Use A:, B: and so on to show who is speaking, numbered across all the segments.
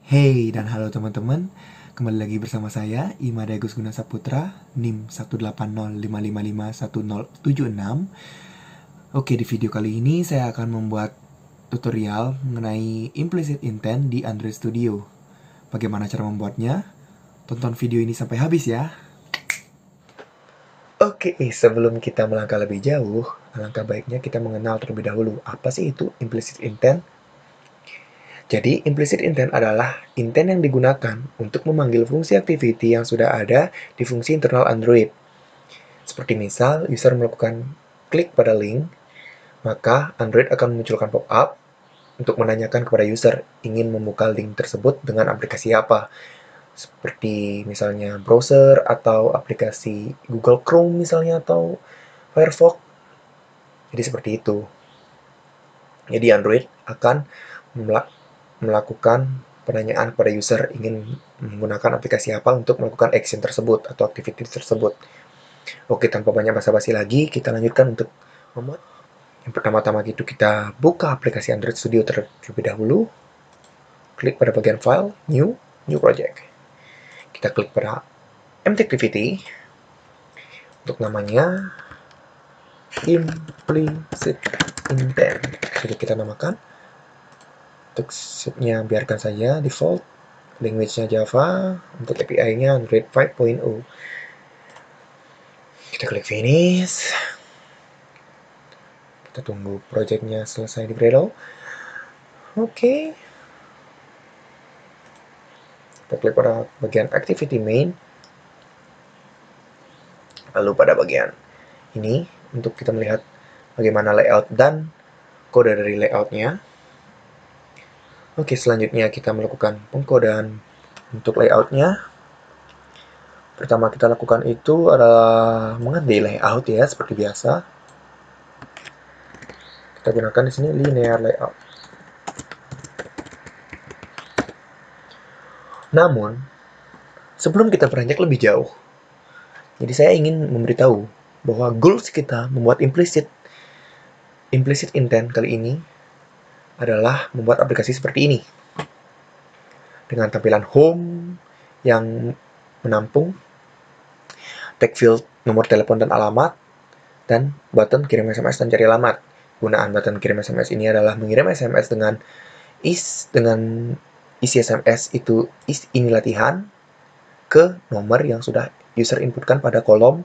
A: Hey dan halo teman-teman, kembali lagi bersama saya Imada Agus Guna Saputra, NIM 18055510076. Oke, di video kali ini saya akan membuat tutorial mengenai implicit intent di Android Studio. Bagaimana cara membuatnya? Tonton video ini sampai habis ya. Oke, sebelum kita melangkah lebih jauh, alangkah baiknya kita mengenal terlebih dahulu apa sih itu implicit intent. Jadi, implicit intent adalah intent yang digunakan untuk memanggil fungsi activity yang sudah ada di fungsi internal Android. Seperti misal, user melakukan klik pada link, maka Android akan memunculkan pop-up untuk menanyakan kepada user ingin membuka link tersebut dengan aplikasi apa. Seperti misalnya browser atau aplikasi Google Chrome misalnya atau Firefox. Jadi seperti itu. Jadi Android akan melakukan penanyaan kepada user ingin menggunakan aplikasi apa untuk melakukan action tersebut atau activity tersebut. Oke, tanpa banyak basa-basi lagi, kita lanjutkan untuk membuat. Yang pertama-tama itu kita buka aplikasi Android Studio terlebih dahulu. Klik pada bagian file, new project. Kita klik pada empty activity. Untuk namanya implicit intent. Jadi kita namakan. Untuk setnya biarkan saja default. Language-nya Java, untuk API-nya Android 5.0. Kita klik finish. Kita tunggu projectnya selesai di Gradle. Oke. Kita klik pada bagian activity main. Lalu pada bagian ini, untuk kita melihat bagaimana layout dan kode dari layoutnya. Oke, selanjutnya kita melakukan pengkodean untuk layoutnya. Pertama kita lakukan itu adalah mengganti layout ya, seperti biasa. Kita gunakan di sini linear layout. Namun, sebelum kita beranjak lebih jauh, jadi saya ingin memberitahu bahwa goals kita membuat implicit intent kali ini adalah membuat aplikasi seperti ini. Dengan tampilan home yang menampung tag field nomor telepon dan alamat, dan button kirim SMS dan cari alamat. Gunaan button kirim SMS ini adalah mengirim SMS dengan isi SMS itu ini latihan ke nomor yang sudah user inputkan pada kolom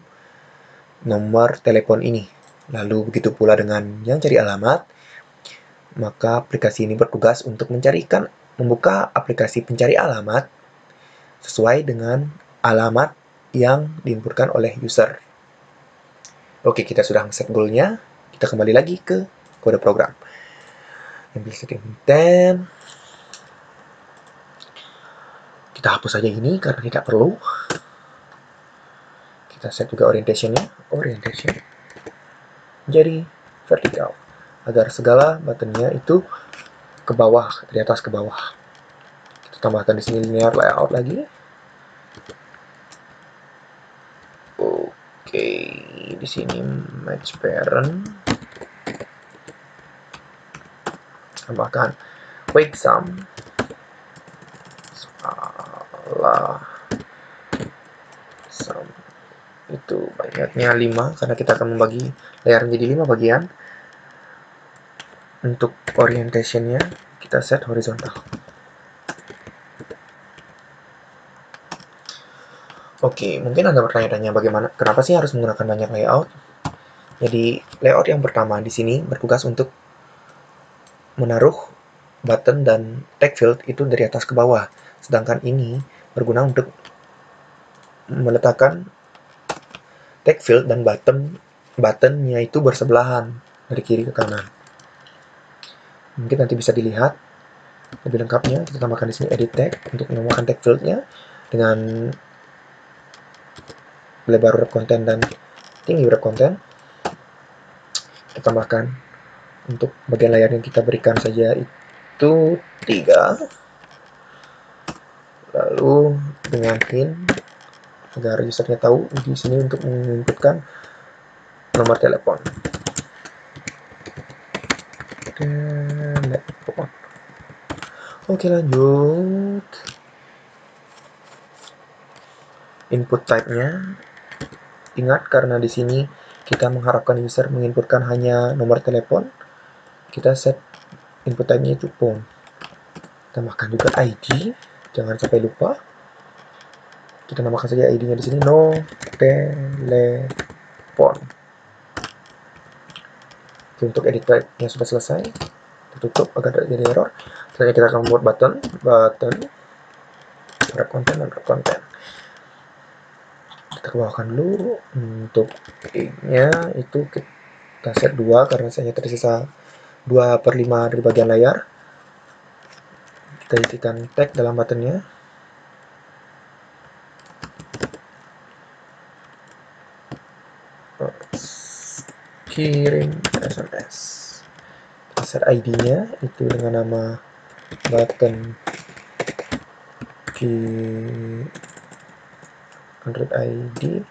A: nomor telepon ini. Lalu begitu pula dengan yang cari alamat, maka aplikasi ini bertugas untuk membuka aplikasi pencari alamat sesuai dengan alamat yang diinputkan oleh user. Oke, kita sudah set goal-nya. Kita kembali lagi ke kode program. Implicit intent. Kita hapus saja ini karena tidak perlu. Kita set juga orientation-nya. Orientation jadi vertikal. Agar segala buttonnya itu ke bawah, dari atas ke bawah. Kita tambahkan di sini linear layout lagi. Oke, di sini match parent. Tambahkan wake sum. Sum itu banyaknya 5 karena kita akan membagi layer menjadi 5 bagian. Untuk orientation-nya kita set horizontal. Oke, mungkin Anda bertanya-tanya bagaimana, kenapa sih harus menggunakan banyak layout? Jadi, layout yang pertama di sini bertugas untuk menaruh button dan tag field itu dari atas ke bawah. Sedangkan ini berguna untuk meletakkan tag field dan buttonnya itu bersebelahan dari kiri ke kanan. Mungkin nanti bisa dilihat lebih lengkapnya. Kita tambahkan di sini edit tag untuk menambahkan tag fieldnya dengan lebar wrap content dan tinggi wrap content. Kita tambahkan untuk bagian layar yang kita berikan saja itu 3. Lalu dengan hint agar usernya tahu di sini untuk menginputkan nomor telepon. Oke, lanjut. Input type-nya. Ingat, karena di sini kita mengharapkan user menginputkan hanya nomor telepon, kita set input type-nya itu phone. Tambahkan juga ID, jangan sampai lupa. Kita namakan saja ID-nya di sini no telepon. Untuk edit type-nya sudah selesai. Kita tutup agar tidak jadi error. Selanjutnya kita akan membuat button wrap content. Kita bawahkan dulu. Untuk nya itu kita set 2 karena saya tersisa 2/5 dari bagian layar. Kita isikan tag dalam buttonnya. Kirim SMS. Kita set ID-nya itu dengan nama button Android ID.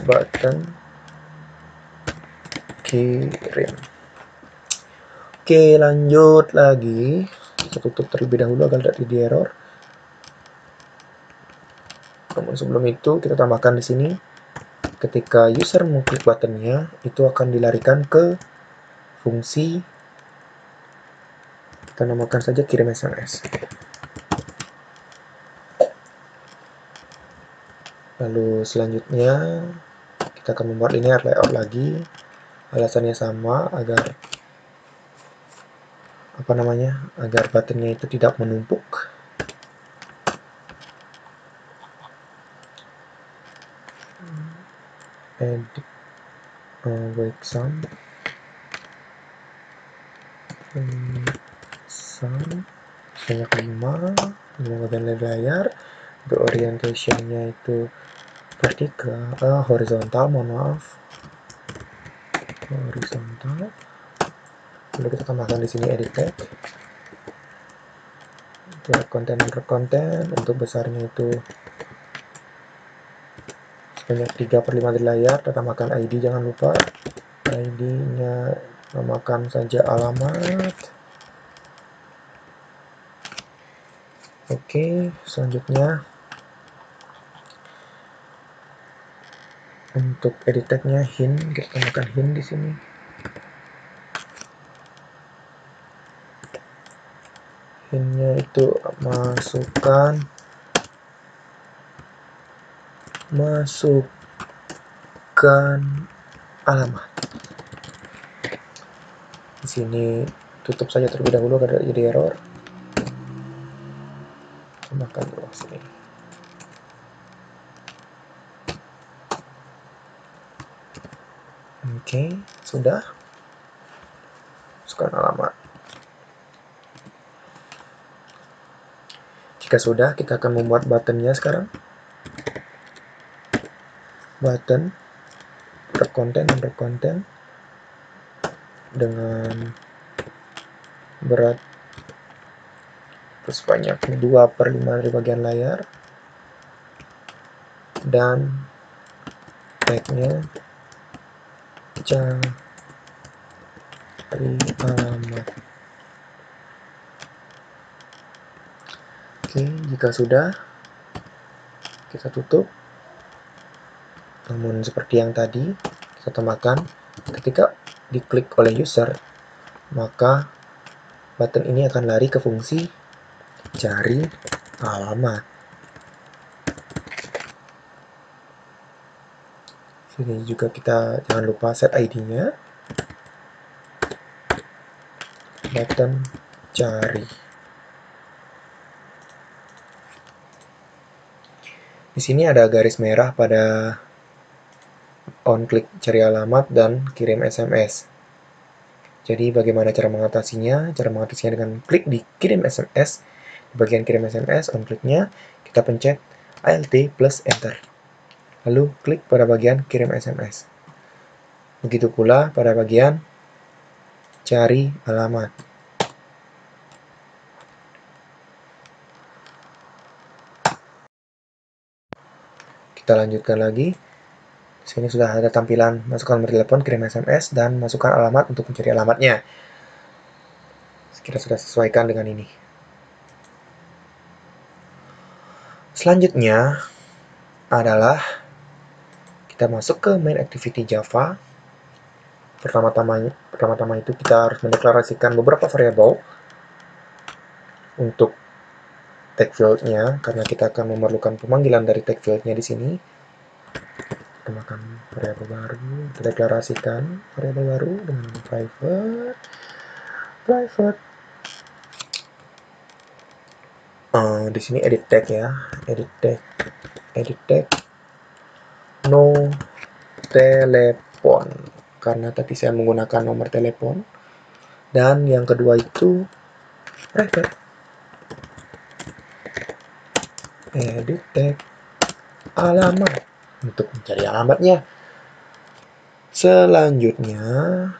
A: Button kirim. Oke, lanjut lagi. Kita tutup terlebih dahulu agar tidak terjadi error. Namun sebelum itu kita tambahkan di sini, ketika user mengklik buttonnya, itu akan dilarikan ke fungsi, kita namakan saja kirim SMS. Lalu selanjutnya kita akan membuat linear layout lagi. Alasannya sama, agar agar buttonnya itu tidak menumpuk. Edit wake sound banyak 5 bagian layar. Untuk orientationnya itu vertikal, horizontal, horizontal. Lalu kita tambahkan di sini edit tag, wrap content. Untuk besarnya itu sebanyak 3/5 dari layar. Kita tambahkan ID, jangan lupa ID-nya namakan saja alamat. Oke, selanjutnya untuk edit tag-nya hint, kita tambahkan hint di sini. Hint-nya itu masukkan alamat. Di sini tutup saja terlebih dahulu agar tidak jadi error. Tambahkan di bawah sini. Oke, sudah. Masukkan alamat. Jika sudah, kita akan membuat buttonnya sekarang. Button wrap content dengan berat sebanyak 2/5 dari bagian layar, dan tag-nya cari alamat. Oke, jika sudah, kita tutup. Namun seperti yang tadi, kita tambahkan ketika diklik oleh user, maka button ini akan lari ke fungsi cari alamat. Sini juga kita jangan lupa set ID-nya, button cari. Di sini ada garis merah pada on klik cari alamat dan kirim SMS. Jadi bagaimana cara mengatasinya? Cara mengatasinya dengan klik di kirim SMS. Di bagian kirim SMS, on kliknya kita pencet Alt plus Enter. Lalu klik pada bagian kirim SMS. Begitu pula pada bagian cari alamat. Kita lanjutkan lagi. Di sini sudah ada tampilan masukkan nomor telepon, kirim SMS, dan masukkan alamat untuk mencari alamatnya. Kita sudah sesuaikan dengan ini. Selanjutnya adalah kita masuk ke main activity Java. Pertama-tama itu kita harus mendeklarasikan beberapa variabel untuk tag field-nya, karena kita akan memerlukan pemanggilan dari tag field-nya di sini. Kita makan variabel baru, kita deklarasikan variabel baru dengan nama private. Di sini edit tag ya, edit tag no telepon, karena tadi saya menggunakan nomor telepon. Dan yang kedua itu private, edit tag alamat untuk mencari alamatnya. Selanjutnya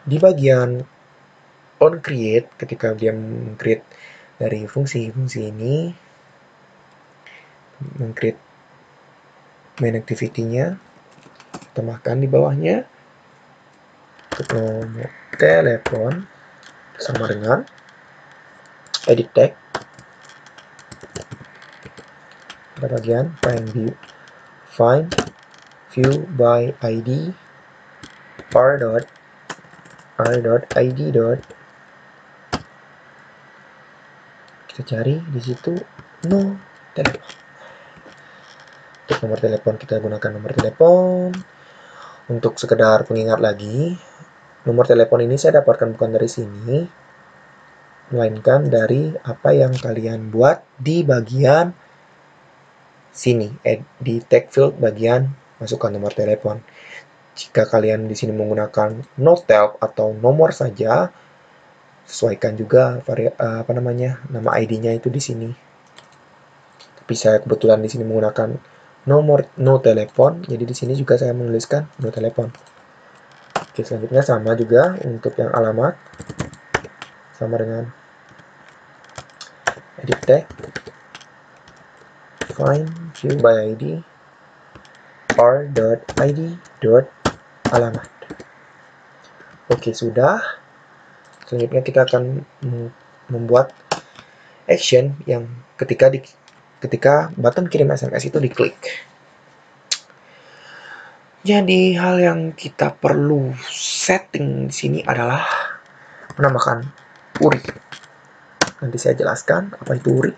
A: di bagian on create, ketika dia create dari fungsi ini, meng-create main activity-nya, tambahkan di bawahnya nomor telepon sama dengan edit tag. Pada bagian find view by ID r.id. Kita cari di situ no telepon. Untuk nomor telepon kita gunakan nomor telepon. Untuk sekedar pengingat lagi, nomor telepon ini saya dapatkan bukan dari sini, melainkan dari apa yang kalian buat di bagian sini, di tag field bagian masukkan nomor telepon. Jika kalian di sini menggunakan no tel atau nomor saja, sesuaikan juga nama ID-nya itu di sini. Tapi saya kebetulan di sini menggunakan nomor no telepon, jadi di sini juga saya menuliskan no telepon. Oke, selanjutnya sama juga untuk yang alamat, sama dengan edit tag find view by ID r.id.alamat. Oke, sudah. Selanjutnya kita akan membuat action yang ketika button kirim SMS itu diklik. Jadi hal yang kita perlu setting di sini adalah menambahkan URI. Nanti saya jelaskan apa itu URI.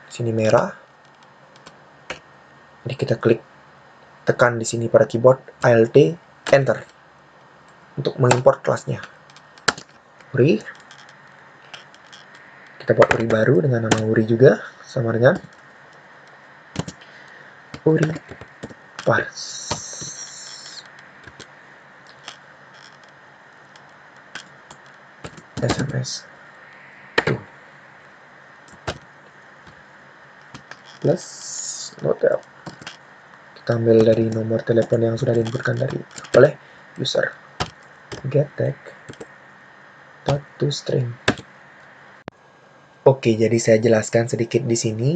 A: Sini merah. Jadi kita tekan di sini pada keyboard Alt Enter untuk mengimport kelasnya. URI. Kita buat URI baru dengan nama URI juga, sama dengan URI parse. SMS plus notel. Kita ambil dari nomor telepon yang sudah diinputkan oleh user. Get tag to string. Oke, jadi saya jelaskan sedikit di sini.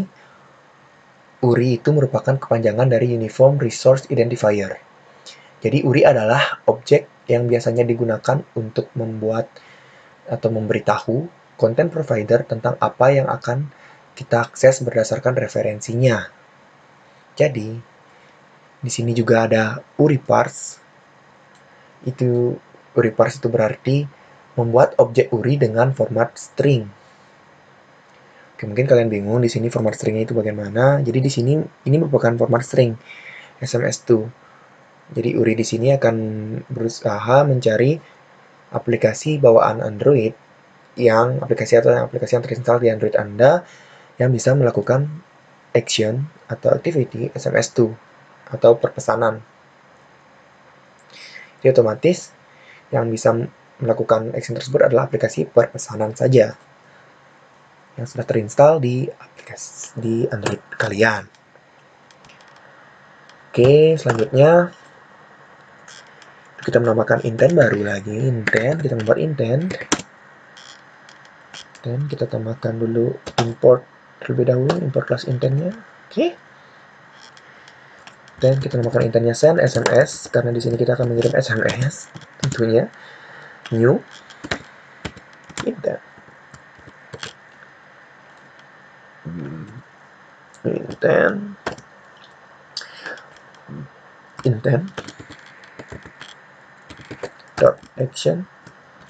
A: URI itu merupakan kepanjangan dari Uniform Resource Identifier. Jadi URI adalah objek yang biasanya digunakan untuk membuat atau memberitahu content provider tentang apa yang akan kita akses berdasarkan referensinya. Jadi di sini juga ada URI parse. URI parse itu berarti membuat objek URI dengan format string. Oke, mungkin kalian bingung di sini format stringnya itu bagaimana. Jadi di sini ini merupakan format string SMS2. Jadi URI di sini akan berusaha mencari aplikasi bawaan Android aplikasi yang terinstall di Android Anda yang bisa melakukan action atau activity SMS2 atau perpesanan. Jadi otomatis yang bisa melakukan action tersebut adalah aplikasi perpesanan saja yang sudah terinstall di Android kalian. Oke, selanjutnya kita menambahkan intent baru lagi. Kita membuat intent. Dan kita tambahkan dulu import terlebih dahulu, import kelas intentnya. Oke. Dan kita namakan intentnya send SMS karena di sini kita akan mengirim SMS tentunya. New intent. Intent dot action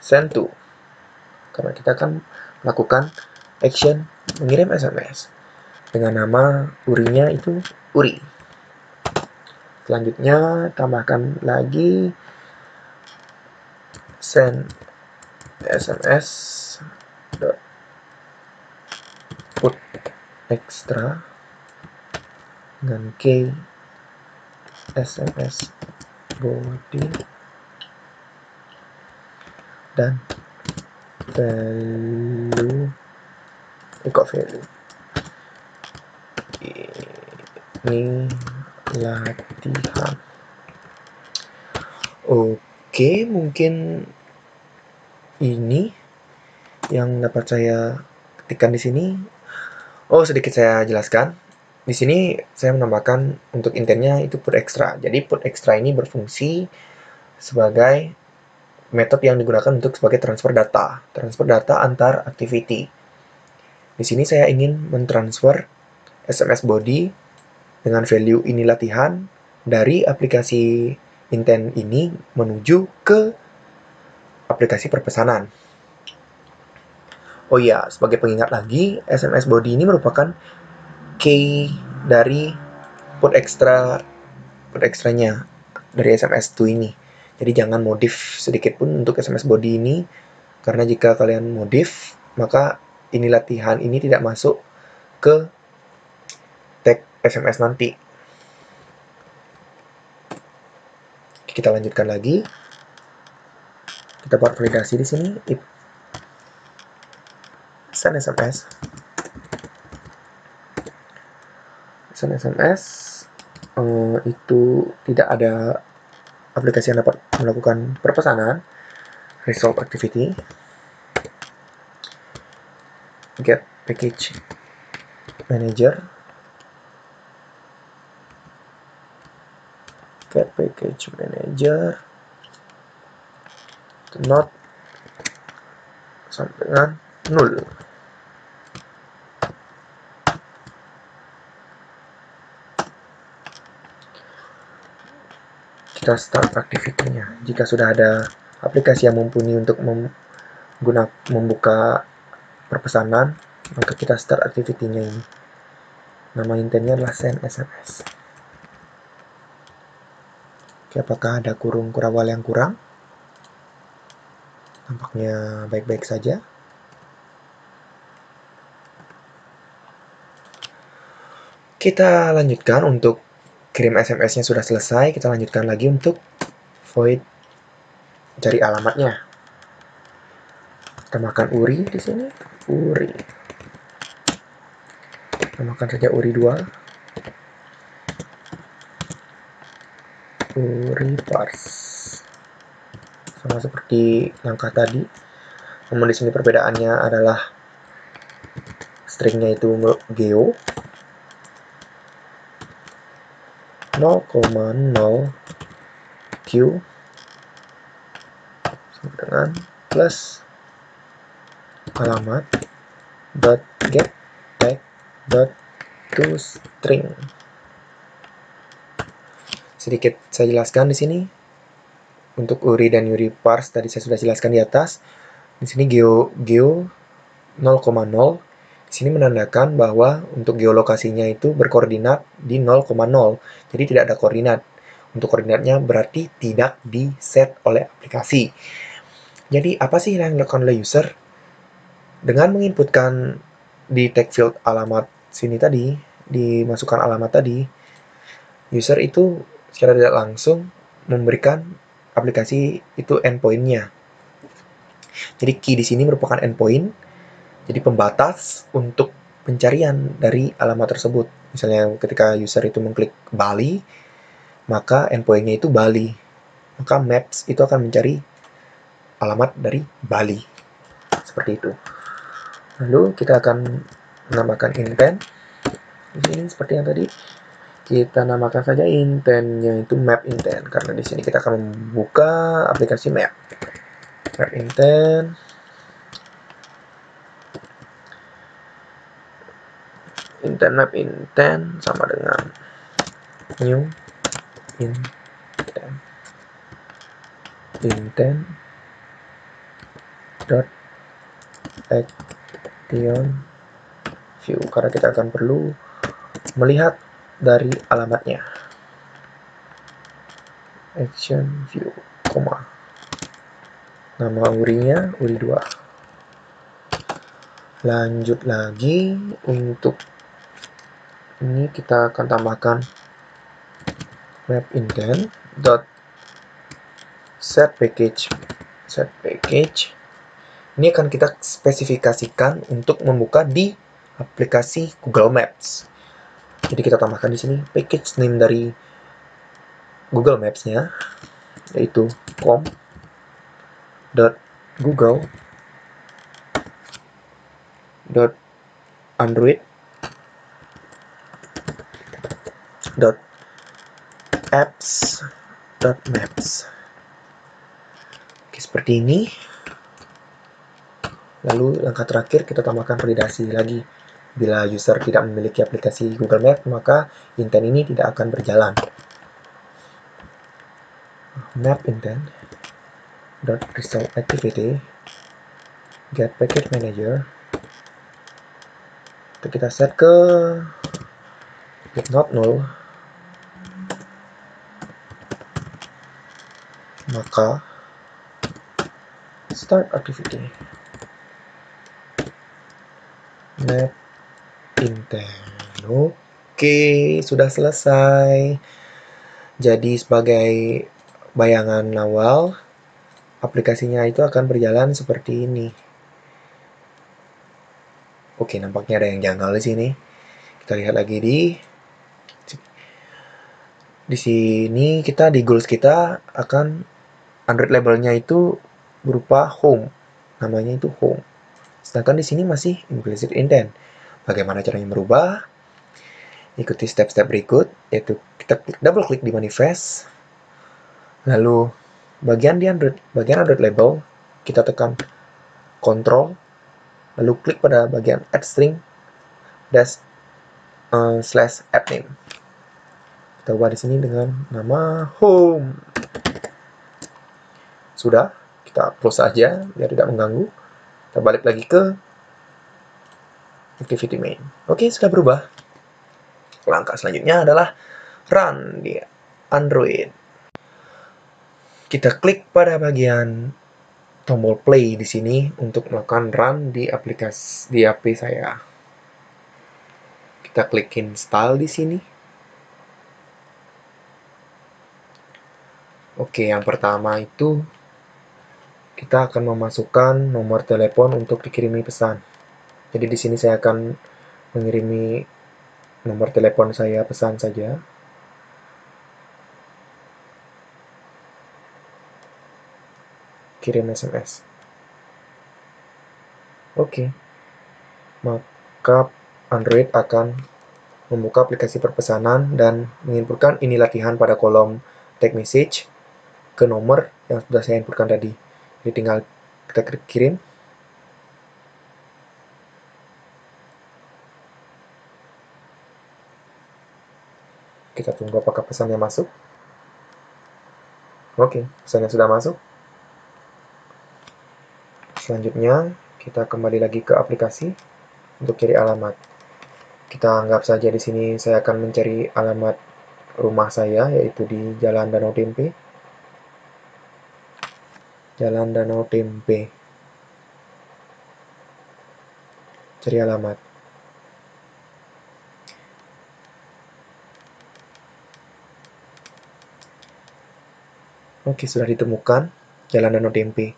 A: send to, karena kita akan melakukan action mengirim SMS dengan nama urinya itu Uri. Selanjutnya tambahkan lagi send SMS dot put extra dengan key SMS body dan value equal value. Ini latihan. Oke, mungkin ini yang dapat saya ketikkan di sini. Oh, sedikit saya jelaskan. Di sini saya menambahkan untuk intentnya itu put extra. Jadi put extra ini berfungsi sebagai metode yang digunakan untuk sebagai transfer data antar activity. Di sini saya ingin mentransfer SMS body dengan value ini latihan dari aplikasi intent ini menuju ke aplikasi perpesanan. Oh iya, sebagai pengingat lagi, SMS body ini merupakan key dari put extranya dari SMS2 ini. Jadi jangan modif sedikit pun untuk SMS body ini, karena jika kalian modif, maka ini latihan ini tidak masuk ke tag SMS nanti. Kita lanjutkan lagi. Kita buat validasi di sini. If send SMS. Send SMS itu tidak ada aplikasi yang dapat melakukan perpesanan. Resolve activity. Get package manager. Get package manager. Not sampai dengan 0. Kita start activity-nya. Jika sudah ada aplikasi yang mumpuni untuk membuka perpesanan, maka kita start activity-nya ini. Nama intentnya adalah send SMS. Oke, apakah ada kurung kurawal yang kurang? Tampaknya baik-baik saja. Kita lanjutkan untuk kirim SMS-nya sudah selesai. Kita lanjutkan lagi untuk void cari alamatnya. Tambahkan Uri di sini. Uri. Tambahkan saja Uri 2. Uri parse. Sama seperti langkah tadi. Namun di sini perbedaannya adalah stringnya itu geo 0,0 Q sama dengan plus alamat dot get tag dot to string. Sedikit saya jelaskan di sini untuk Uri dan Uri parse tadi saya sudah jelaskan di atas. Di sini geo 0,0 di sini menandakan bahwa untuk geolokasinya itu berkoordinat di 0,0. Jadi tidak ada koordinat. Untuk koordinatnya berarti tidak di-set oleh aplikasi. Jadi apa sih yang dilakukan oleh user? Dengan menginputkan di tag field alamat sini tadi, dimasukkan alamat tadi, user itu secara tidak langsung memberikan aplikasi itu endpoint-nya. Jadi key di sini merupakan endpoint. Jadi pembatas untuk pencarian dari alamat tersebut. Misalnya ketika user itu mengklik Bali, maka endpoint-nya itu Bali. Maka Maps itu akan mencari alamat dari Bali. Seperti itu. Lalu kita akan menambahkan intent. Di sini seperti yang tadi. Kita namakan saja intentnya itu map intent, karena di sini kita akan membuka aplikasi map. Map intent. Intent map intent sama dengan new intent. Intent dot action view, karena kita akan perlu melihat dari alamatnya. Action view, koma. Nama URI-nya URI 2. Lanjut lagi, untuk ini kita akan tambahkan map intent dot set package. Set package ini akan kita spesifikasikan untuk membuka di aplikasi Google Maps. Jadi kita tambahkan di sini package name dari Google Maps-nya, yaitu com.google.android.apps.maps. Oke, seperti ini. Lalu langkah terakhir kita tambahkan validasi lagi. Bila user tidak memiliki aplikasi Google Maps, maka intent ini tidak akan berjalan. Map intent dot result activity get package manager. Kita set ke if not null, maka start activity map intent. Oke, sudah selesai. Jadi sebagai bayangan awal, aplikasinya itu akan berjalan seperti ini. Oke, nampaknya ada yang janggal di sini. Kita lihat lagi di sini kita di goals kita akan Android labelnya itu berupa home. Namanya itu home. Sedangkan di sini masih implicit intent. Bagaimana caranya merubah? Ikuti step-step berikut, yaitu kita double klik di manifest. Lalu bagian Android label, kita tekan Ctrl, lalu klik pada bagian add string slash add name. Kita ubah di sini dengan nama home. Sudah, kita close saja biar tidak mengganggu. Kita balik lagi ke activity main. Oke, sudah berubah. Langkah selanjutnya adalah run di Android. Kita klik pada bagian tombol play di sini untuk melakukan run di aplikasi di HP saya. Kita klik install di sini. Oke, yang pertama itu kita akan memasukkan nomor telepon untuk dikirimi pesan. Jadi di sini saya akan mengirimi nomor telepon saya pesan saja. Kirim SMS. Oke. Maka Android akan membuka aplikasi perpesanan dan menginputkan ini latihan pada kolom text message ke nomor yang sudah saya inputkan tadi. Jadi tinggal kita klik kirim. Kita tunggu apakah pesannya masuk. Oke, pesannya sudah masuk. Selanjutnya, kita kembali lagi ke aplikasi untuk cari alamat. Kita anggap saja di sini saya akan mencari alamat rumah saya, yaitu di Jalan Danau Tempe. Jalan Danau Tempe. Cari alamat. Oke, sudah ditemukan Jalan Danau Tempe.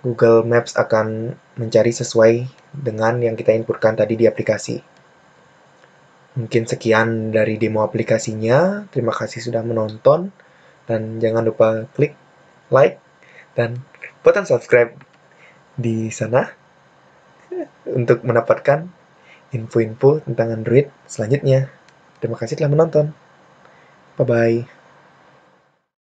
A: Google Maps akan mencari sesuai dengan yang kita inputkan tadi di aplikasi. Mungkin sekian dari demo aplikasinya. Terima kasih sudah menonton. Dan jangan lupa klik like dan button subscribe di sana untuk mendapatkan info-info tentang Android selanjutnya. Terima kasih telah menonton. Bye-bye.